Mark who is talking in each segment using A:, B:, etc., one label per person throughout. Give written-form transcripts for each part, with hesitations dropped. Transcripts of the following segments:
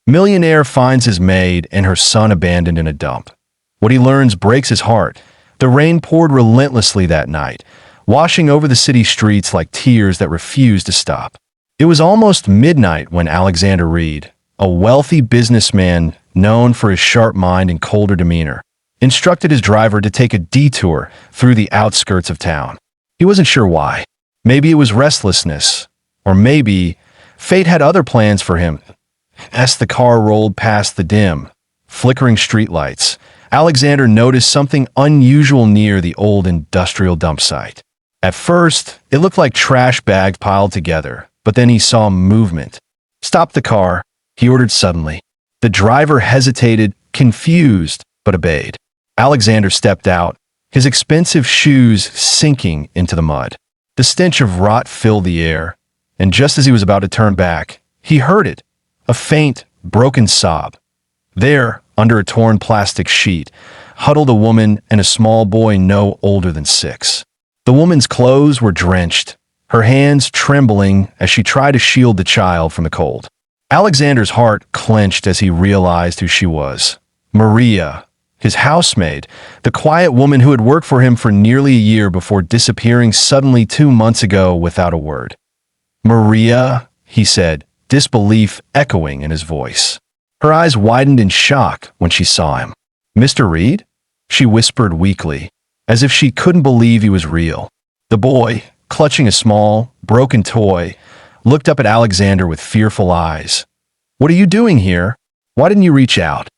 A: Millionaire finds his maid and her son abandoned in a dump. What he learns breaks his heart. The rain poured relentlessly that night, washing over the city streets like tears that refused to stop. It was almost midnight when Alexander Reed, a wealthy businessman known for his sharp mind and colder demeanor, instructed his driver to take a detour through the outskirts of town. He wasn't sure why. Maybe it was restlessness, or maybe fate had other plans for him. As the car rolled past the dim, flickering streetlights, Alexander noticed something unusual near the old industrial dump site. At first, it looked like trash bags piled together, but then he saw movement. "Stop the car," he ordered suddenly. The driver hesitated, confused, but obeyed. Alexander stepped out, his expensive shoes sinking into the mud. The stench of rot filled the air, and just as he was about to turn back, he heard it, a faint, broken sob. There, under a torn plastic sheet, huddled a woman and a small boy no older than 6. The woman's clothes were drenched, her hands trembling as she tried to shield the child from the cold. Alexander's heart clenched as he realized who she was. Maria, his housemaid, the quiet woman who had worked for him for nearly a year before disappearing suddenly 2 months ago without a word. "Maria," he said, disbelief echoing in his voice. Her eyes widened in shock when she saw him. "Mr. Reed?" she whispered weakly, as if she couldn't believe he was real. The boy, clutching a small, broken toy, looked up at Alexander with fearful eyes. "What are you doing here? Why didn't you reach out?"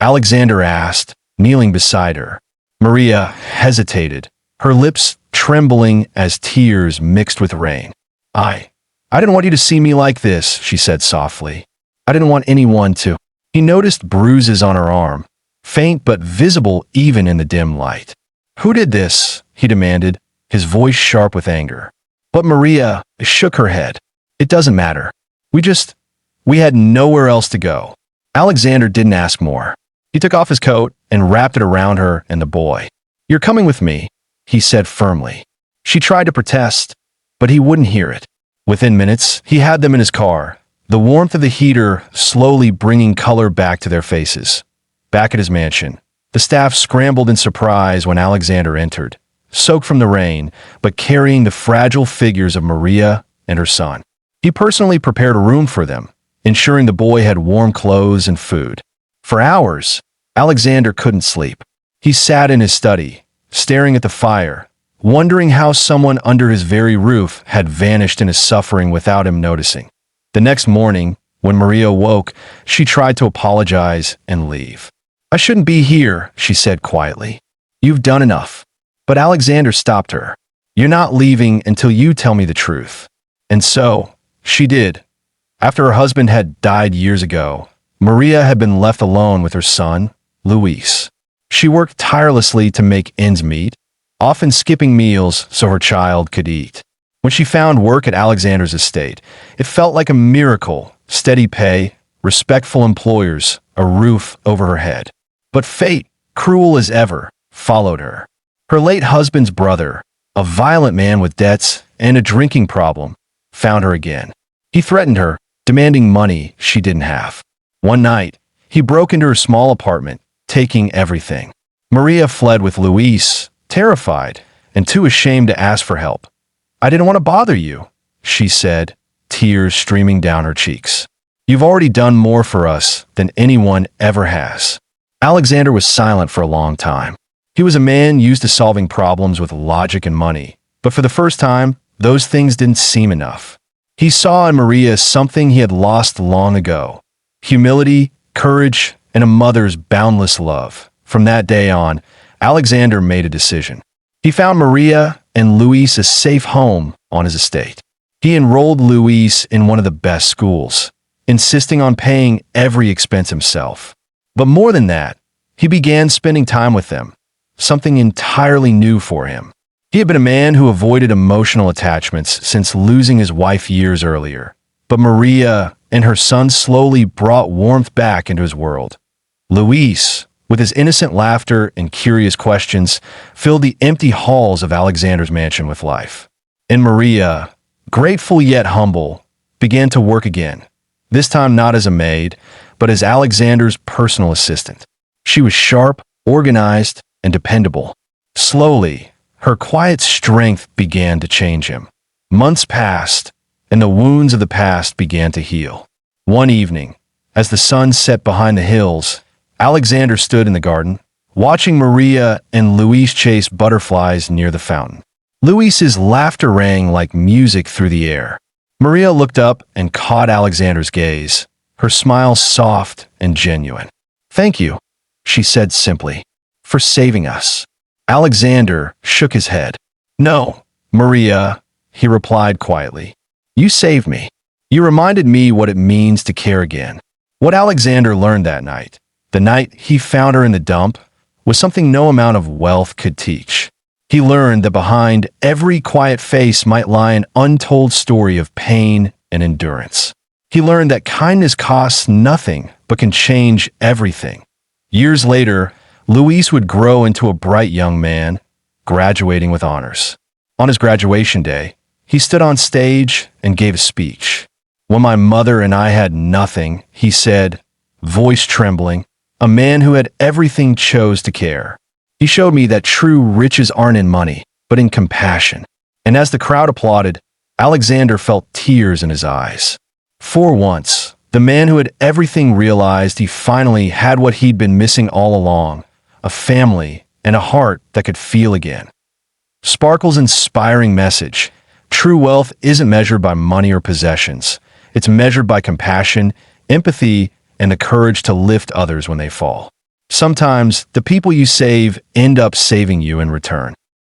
A: Alexander asked, kneeling beside her. Maria hesitated, her lips trembling as tears mixed with rain. I didn't want you to see me like this," she said softly. "I didn't want anyone to." He noticed bruises on her arm, faint but visible even in the dim light. "Who did this?" he demanded, his voice sharp with anger. But Maria shook her head. "It doesn't matter. We had nowhere else to go." Alexander didn't ask more. He took off his coat and wrapped it around her and the boy. "You're coming with me," he said firmly. She tried to protest, but he wouldn't hear it. Within minutes, he had them in his car, the warmth of the heater slowly bringing color back to their faces. Back at his mansion, the staff scrambled in surprise when Alexander entered, soaked from the rain, but carrying the fragile figures of Maria and her son. He personally prepared a room for them, ensuring the boy had warm clothes and food. For hours, Alexander couldn't sleep. He sat in his study, staring at the fire, wondering how someone under his very roof had vanished in his suffering without him noticing. The next morning, when Maria woke, she tried to apologize and leave. "I shouldn't be here," she said quietly. "You've done enough." But Alexander stopped her. "You're not leaving until you tell me the truth." And so, she did. After her husband had died years ago, Maria had been left alone with her son, Luis. She worked tirelessly to make ends meet, often skipping meals so her child could eat. When she found work at Alexander's estate, it felt like a miracle: steady pay, respectful employers, a roof over her head. But fate, cruel as ever, followed her. Her late husband's brother, a violent man with debts and a drinking problem, found her again. He threatened her, demanding money she didn't have. One night, he broke into her small apartment, taking everything. Maria fled with Luis, terrified and too ashamed to ask for help. "I didn't want to bother you," she said, tears streaming down her cheeks. "You've already done more for us than anyone ever has." Alexander was silent for a long time. He was a man used to solving problems with logic and money, but for the first time, those things didn't seem enough. He saw in Maria something he had lost long ago: humility, courage, and a mother's boundless love. From that day on, Alexander made a decision. He found Maria and Luis a safe home on his estate. He enrolled Luis in one of the best schools, insisting on paying every expense himself. But more than that, he began spending time with them, something entirely new for him. He had been a man who avoided emotional attachments since losing his wife years earlier, but Maria and her son slowly brought warmth back into his world. Luis, with his innocent laughter and curious questions, filled the empty halls of Alexander's mansion with life. And Maria, grateful yet humble, began to work again, this time not as a maid, but as Alexander's personal assistant. She was sharp, organized, and dependable. Slowly, her quiet strength began to change him. Months passed, and the wounds of the past began to heal. One evening, as the sun set behind the hills, Alexander stood in the garden, watching Maria and Luis chase butterflies near the fountain. Luis's laughter rang like music through the air. Maria looked up and caught Alexander's gaze, her smile soft and genuine. "Thank you," she said simply, "for saving us." Alexander shook his head. "No, Maria," he replied quietly. "You saved me. You reminded me what it means to care again." What Alexander learned that night, the night he found her in the dump, was something no amount of wealth could teach. He learned that behind every quiet face might lie an untold story of pain and endurance. He learned that kindness costs nothing but can change everything. Years later, Luis would grow into a bright young man, graduating with honors. On his graduation day, he stood on stage and gave a speech. "When my mother and I had nothing," he said, voice trembling, "a man who had everything chose to care. He showed me that true riches aren't in money, but in compassion." And as the crowd applauded, Alexander felt tears in his eyes. For once, the man who had everything realized he finally had what he'd been missing all along, a family and a heart that could feel again. Sparkle's inspiring message: true wealth isn't measured by money or possessions. It's measured by compassion, empathy, and the courage to lift others when they fall. Sometimes, the people you save end up saving you in return.